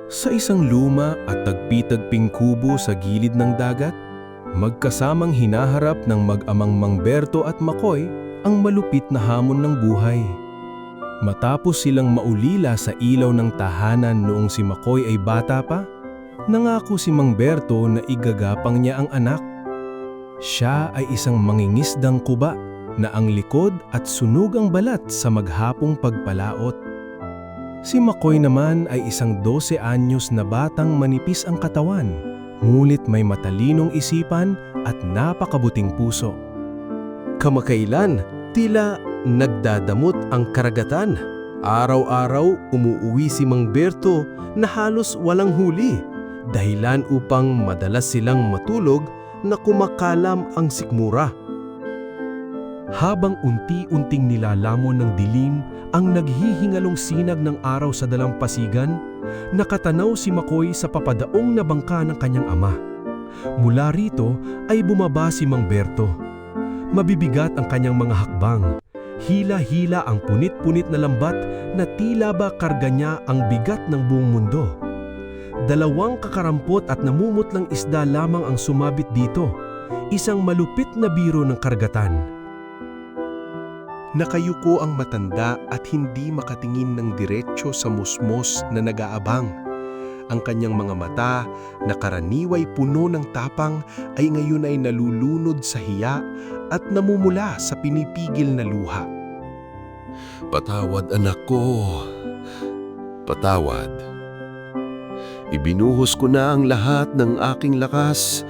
Sa isang luma at tagpi-tagping kubo sa gilid ng dagat, magkasamang hinaharap ng mag-amang Mang Berto at Makoy ang malupit na hamon ng buhay. Matapos silang maulila sa ilaw ng tahanan noong si Makoy ay bata pa, nangako si Mang Berto na igagapang niya ang anak. Siya ay isang mangingisdang kuba na ang likod at sunog ang balat sa maghapong pagpalaot. Si Makoy naman ay isang 12 anyos na batang manipis ang katawan, ngunit may matalinong isipan at napakabuting puso. Kamakailan, tila nagdadamot ang karagatan. Araw-araw umuuwi si Mang Berto na halos walang huli, dahilan upang madalas silang matulog na kumakalam ang sikmura. Habang unti-unting nilalamon ng dilim ang naghihingalong sinag ng araw sa dalampasigan, nakatanaw si Makoy sa papadaong na bangka ng kanyang ama. Mula rito ay bumaba si Mang Berto. Mabibigat ang kanyang mga hakbang. Hila-hila ang punit-punit na lambat na tila ba karga niya ang bigat ng buong mundo. 2 kakarampot at namumutlang isda lamang ang sumabit dito, isang malupit na biro ng karagatan. Nakayuko ang matanda at hindi makatingin ng diretsyo sa musmos na nag-aabang. Ang kanyang mga mata na karaniway puno ng tapang ay ngayon ay nalulunod sa hiya at namumula sa pinipigil na luha. Patawad, anak ko. Patawad. Ibinuhos ko na ang lahat ng aking lakas,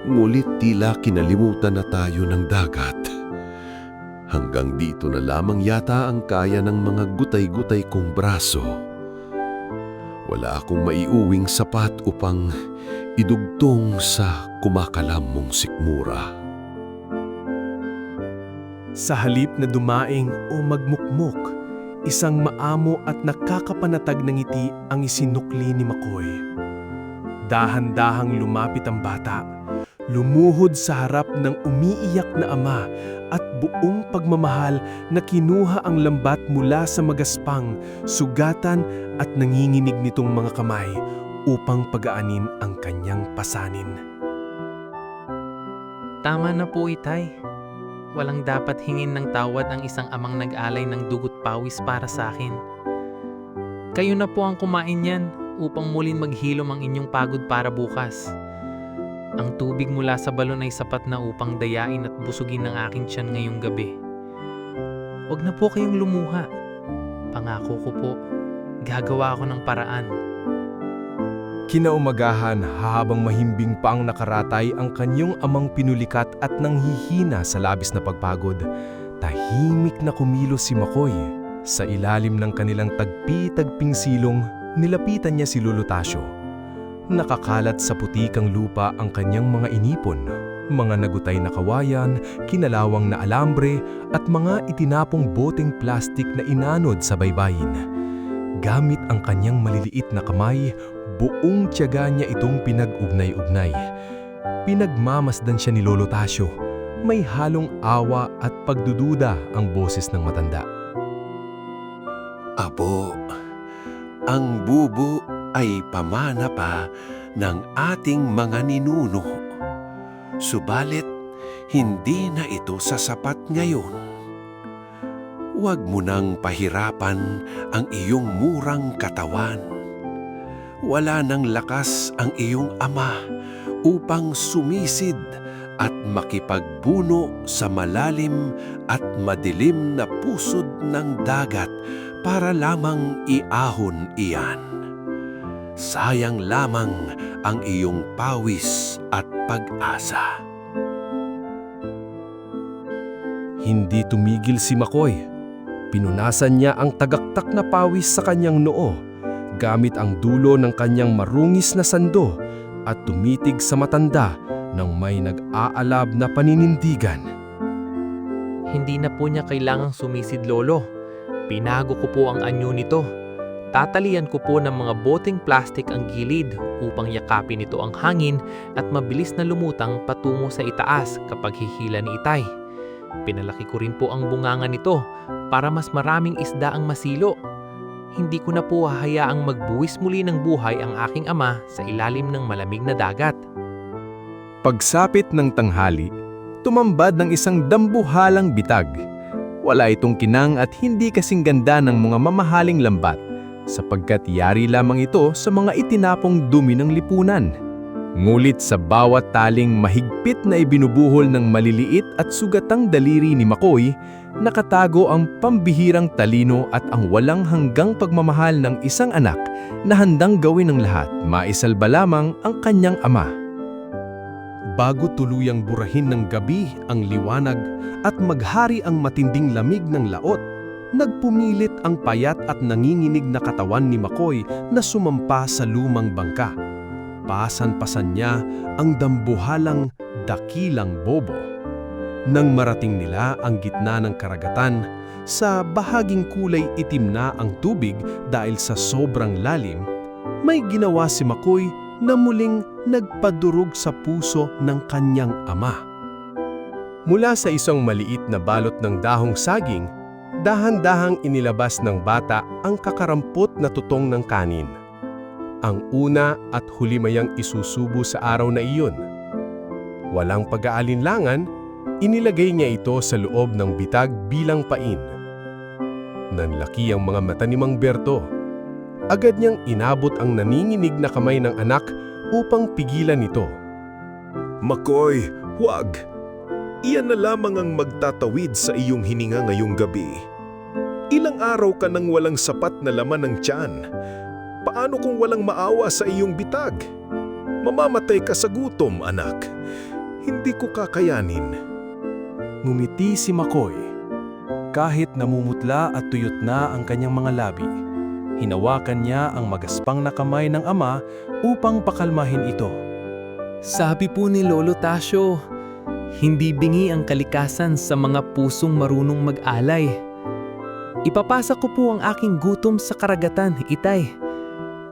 ngulit tila kinalimutan na tayo ng dagat. Hanggang dito na lamang yata ang kaya ng mga gutay-gutay kong braso. Wala akong maiuwing sapat upang idugtong sa kumakalam mong sikmura. Sa halip na dumaing o magmukmok, isang maamo at nakakapanatag na ngiti ang isinukli ni Makoy. Dahan-dahang lumapit ang bata, lumuhod sa harap ng umiiyak na ama at buong pagmamahal na kinuha ang lambat mula sa magaspang, sugatan at nanginginig nitong mga kamay upang pagaanin ang kanyang pasanin. Tama na po, Itay. Walang dapat hingin ng tawad ang isang amang nag-alay ng dugot pawis para sa akin. Kayo na po ang kumain yan upang muling maghilom ang inyong pagod para bukas. Ang tubig mula sa balon ay sapat na upang dayain at busugin ng aking tiyan ngayong gabi. Huwag na po kayong lumuha. Pangako ko po, gagawa ako ng paraan. Kinaumagahan, habang mahimbing pa ang nakaratay ang kanyang amang pinulikat at nanghihina sa labis na pagpagod, tahimik na kumilos si Makoy. Sa ilalim ng kanilang tagpi-tagping silong, nilapitan niya si Lolo Tasio. Nakakalat sa putikang lupa ang kanyang mga inipon, mga nagutay na kawayan, kinalawang na alambre at mga itinapong boteng plastik na inanod sa baybayin. Gamit ang kanyang maliliit na kamay, buong tiyaga niya itong pinag-ugnay-ugnay. Pinagmamasdan siya ni Lolo Tasio. May halong awa at pagdududa ang boses ng matanda. Apo, ang bubo ay pamana pa ng ating mga ninuno. Subalit, hindi na ito sasapat ngayon. Huwag mo nang pahirapan ang iyong murang katawan. Wala nang lakas ang iyong ama upang sumisid at makipagbuno sa malalim at madilim na pusod ng dagat para lamang iahon iyan. Sayang lamang ang iyong pawis at pag-asa. Hindi tumigil si Makoy. Pinunasan niya ang tagaktak na pawis sa kanyang noo, gamit ang dulo ng kanyang marungis na sando at tumitig sa matanda nang may nag-aalab na paninindigan. Hindi na po niya kailangang sumisid, Lolo. Pinago ko po ang anyo nito. Tatalian ko po ng mga boteng plastik ang gilid upang yakapin ito ang hangin at mabilis na lumutang patungo sa itaas kapag hihila ni Itay. Pinalaki ko rin po ang bunganga nito para mas maraming isda ang masilo. hindi ko na po hahayaang magbuwis muli ng buhay ang aking ama sa ilalim ng malamig na dagat. Pagsapit ng tanghali, tumambad ng isang dambuhalang bitag. Wala itong kinang at hindi kasing ganda ng mga mamahaling lambat, sapagkat yari lamang ito sa mga itinapong dumi ng lipunan. Ngulit sa bawat taling mahigpit na ibinubuhol ng maliliit at sugatang daliri ni Makoy, nakatago ang pambihirang talino at ang walang hanggang pagmamahal ng isang anak na handang gawin ng lahat, maisalba lamang ang kanyang ama. Bago tuluyang burahin ng gabi ang liwanag at maghari ang matinding lamig ng laot, nagpumilit ang payat at nanginginig na katawan ni Makoy na sumampa sa lumang bangka. Pasan-pasan niya ang dambuhalang dakilang bobo. Nang marating nila ang gitna ng karagatan, sa bahaging kulay itim na ang tubig dahil sa sobrang lalim, may ginawa si Makoy na muling nagpadurog sa puso ng kanyang ama. Mula sa isang maliit na balot ng dahong saging, dahan-dahang inilabas ng bata ang kakarampot na tutong ng kanin. Ang una at huli mayang isusubo sa araw na iyon. Walang pag-aalinlangan, inilagay niya ito sa loob ng bitag bilang pain. Nanlaki ang mga mata ni Mang Berto. Agad niyang inabot ang naninginig na kamay ng anak upang pigilan ito. Makoy, huwag! Iyan na lamang ang magtatawid sa iyong hininga ngayong gabi. Ilang araw ka nang walang sapat na laman ng tiyan. Paano kung walang maawa sa iyong bitag? Mamamatay ka sa gutom, anak. Hindi ko kakayanin. Ngumiti si Makoy. Kahit namumutla at tuyot na ang kanyang mga labi, hinawakan niya ang magaspang na kamay ng ama upang pakalmahin ito. Sabi po ni Lolo Tasyo, hindi bingi ang kalikasan sa mga pusong marunong mag-alay. Ipapasa ko po ang aking gutom sa karagatan, itay.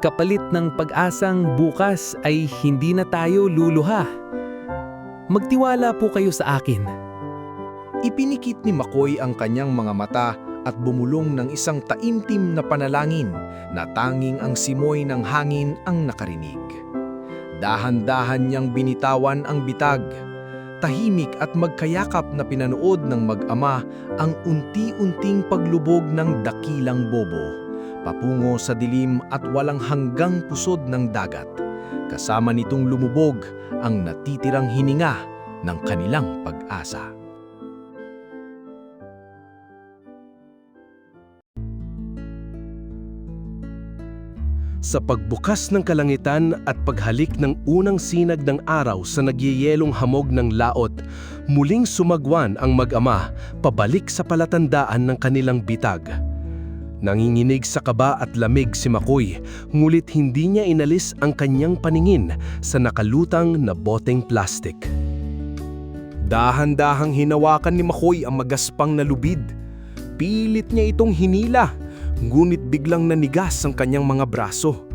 Kapalit ng pag-asang bukas ay hindi na tayo luluha. Magtiwala po kayo sa akin. Ipinikit ni Makoy ang kanyang mga mata at bumulong ng isang taimtim na panalangin na tanging ang simoy ng hangin ang nakarinig. Dahan-dahan niyang binitawan ang bitag. Tahimik at magkayakap na pinanood ng mag-ama ang unti-unting paglubog ng dakilang bobo, papungo sa dilim at walang hanggang pusod ng dagat. Kasama nitong lumubog ang natitirang hininga ng kanilang pag-asa. Sa pagbukas ng kalangitan at paghalik ng unang sinag ng araw sa nagyeyelong hamog ng laot, muling sumagwan ang mag-ama pabalik sa palatandaan ng kanilang bitag. Nanginginig sa kaba at lamig si Makoy, ngulit hindi niya inalis ang kanyang paningin sa nakalutang na boteng plastik. Dahan-dahang hinawakan ni Makoy ang magaspang na lubid. Pilit niya itong hinila, ngunit biglang nanigas ang kanyang mga braso.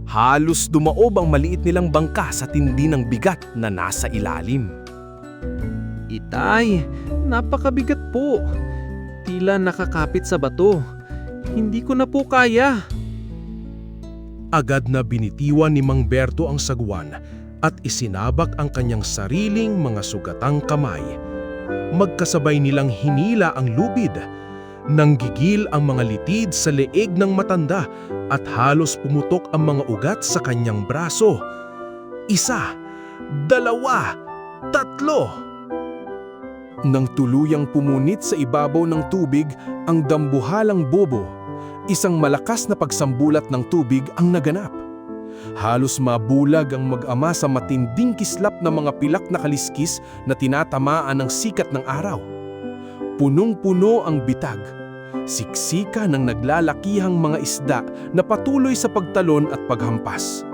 Halos dumaob ang maliit nilang bangka sa tindi ng bigat na nasa ilalim. Itay, napakabigat po. Tila nakakapit sa bato. Hindi ko na po kaya. Agad na binitiwan ni Mang Berto ang sagwan at isinabak ang kanyang sariling mga sugatang kamay. Magkasabay nilang hinila ang lubid. Nanggigil ang mga litid sa leeg ng matanda at halos pumutok ang mga ugat sa kanyang braso. 1, 2, 3. Nang tuluyang pumunit sa ibabaw ng tubig ang dambuhalang bobo, isang malakas na pagsambulat ng tubig ang naganap. Halos mabulag ang mag-ama sa matinding kislap ng mga pilak na kaliskis na tinatamaan ng sikat ng araw. Punong-puno ang bitag. Siksika ng naglalakihang mga isda na patuloy sa pagtalon at paghampas.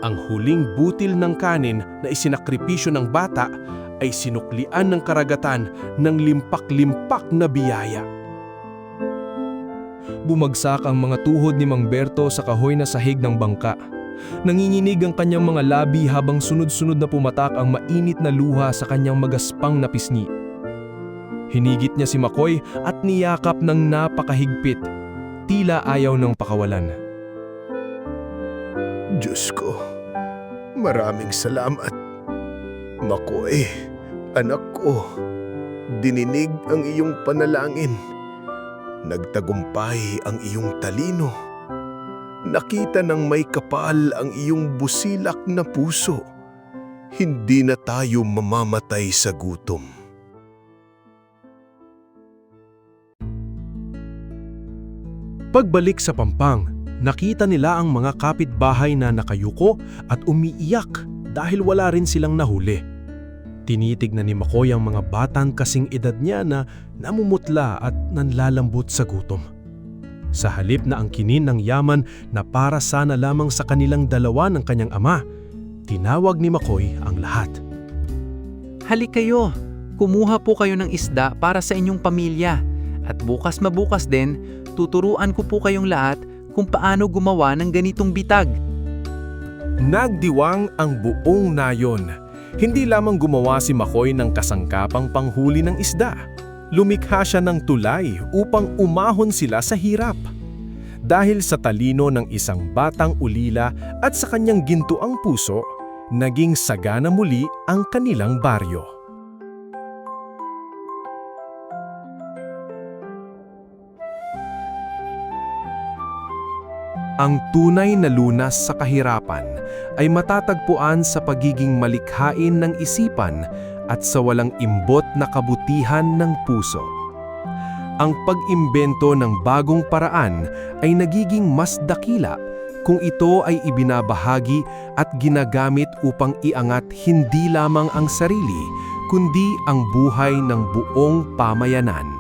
Ang huling butil ng kanin na isinakripisyo ng bata ay sinuklian ng karagatan ng limpak-limpak na biyaya. Bumagsak ang mga tuhod ni Mang Berto sa kahoy na sahig ng bangka. Nanginginig ang kanyang mga labi habang sunod-sunod na pumatak ang mainit na luha sa kanyang magaspang na pisngi. Hinigit niya si Makoy at niyakap ng napakahigpit. tila ayaw ng pakawalan. Diyos ko, maraming salamat. Makoy, anak ko, dininig ang iyong panalangin. Nagtagumpay ang iyong talino. Nakita ng may kapal ang iyong busilak na puso. Hindi na tayo mamamatay sa gutom. Pagbalik sa Pampang, nakita nila ang mga kapitbahay na nakayuko at umiiyak dahil wala rin silang nahuli. Tinitignan ni Makoy ang mga batang kasing edad niya na namumutla at nanlalambot sa gutom. Sa halip na angkinin ng yaman na para sana lamang sa kanilang dalawa ng kanyang ama, tinawag ni Makoy ang lahat. Halik kayo, kumuha po kayo ng isda para sa inyong pamilya. At bukas mabukas din, tuturuan ko po kayong lahat kung paano gumawa ng ganitong bitag. Nagdiwang ang buong nayon. Hindi lamang gumawa si Makoy ng kasangkapang panghuli ng isda. Lumikha siya ng tulay upang umahon sila sa hirap. Dahil sa talino ng isang batang ulila at sa kanyang gintuang puso, naging sagana muli ang kanilang baryo. Ang tunay na lunas sa kahirapan ay matatagpuan sa pagiging malikhain ng isipan at sa walang imbot na kabutihan ng puso. Ang pag-imbento ng bagong paraan ay nagiging mas dakila kung ito ay ibinabahagi at ginagamit upang iangat hindi lamang ang sarili, kundi ang buhay ng buong pamayanan.